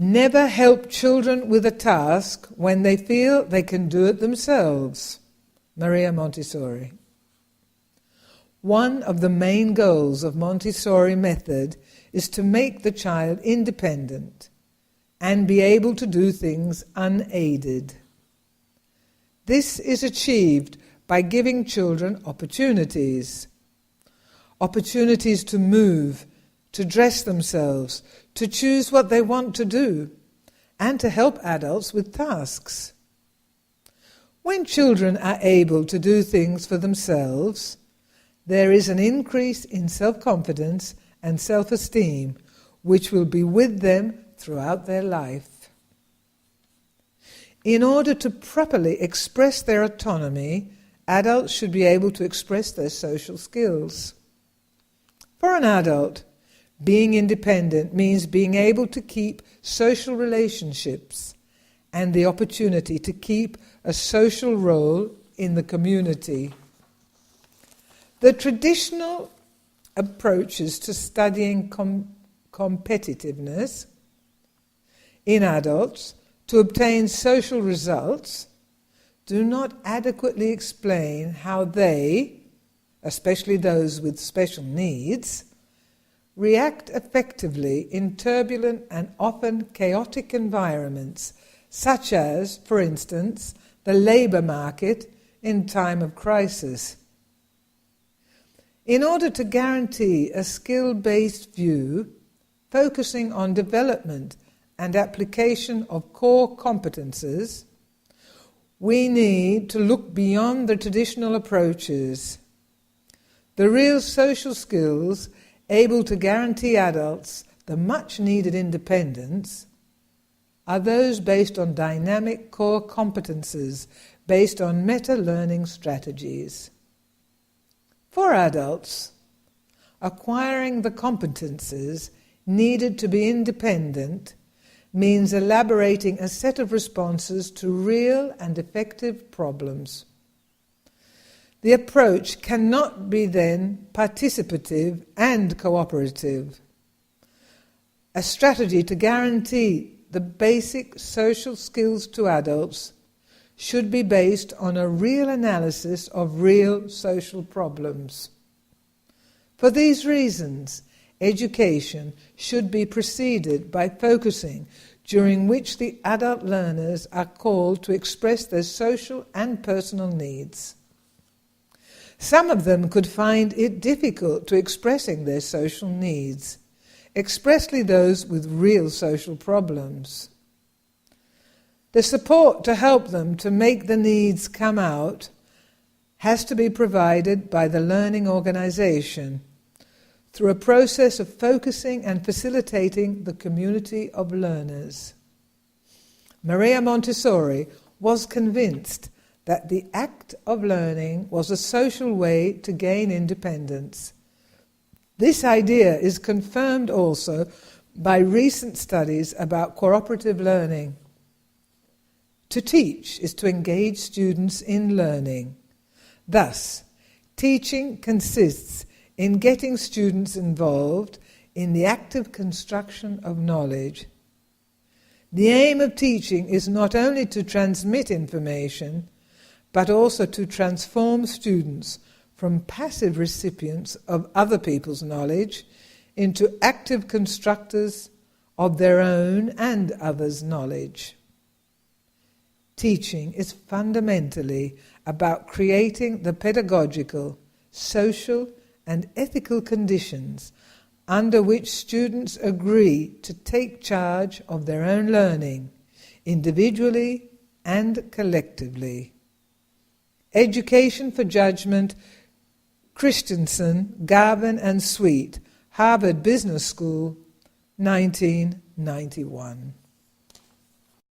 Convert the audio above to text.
Never help children with a task when they feel they can do it themselves. Maria Montessori. One of the main goals of Montessori method is to make the child independent and be able to do things unaided. This is achieved by giving children opportunities. Opportunities to move, to dress themselves, to choose what they want to do, and to help adults with tasks. When children are able to do things for themselves, there is an increase in self-confidence and self-esteem, which will be with them throughout their life. In order to properly express their autonomy, adults should be able to express their social skills. For an adult, being independent means being able to keep social relationships and the opportunity to keep a social role in the community. The traditional approaches to studying competitiveness in adults to obtain social results do not adequately explain how they, especially those with special needs, react effectively in turbulent and often chaotic environments, such as, for instance, the labour market in time of crisis. In order to guarantee a skill-based view, focusing on development and application of core competences, we need to look beyond the traditional approaches. The real social skills able to guarantee adults the much-needed independence are those based on dynamic core competences, based on meta-learning strategies. For adults, acquiring the competences needed to be independent means elaborating a set of responses to real and effective problems. The approach cannot be then participative and cooperative. A strategy to guarantee the basic social skills to adults should be based on a real analysis of real social problems. For these reasons, education should be preceded by focusing during which the adult learners are called to express their social and personal needs. Some of them could find it difficult to expressing their social needs, especially those with real social problems. The support to help them to make the needs come out has to be provided by the learning organization through a process of focusing and facilitating the community of learners. Maria Montessori was convinced that the act of learning was a social way to gain independence. This idea is confirmed also by recent studies about cooperative learning. To teach is to engage students in learning. Thus, teaching consists in getting students involved in the active construction of knowledge. The aim of teaching is not only to transmit information, but also to transform students from passive recipients of other people's knowledge into active constructors of their own and others' knowledge. Teaching is fundamentally about creating the pedagogical, social, and ethical conditions under which students agree to take charge of their own learning, individually and collectively. Education for Judgment, Christensen, Garvin and Sweet, Harvard Business School, 1991.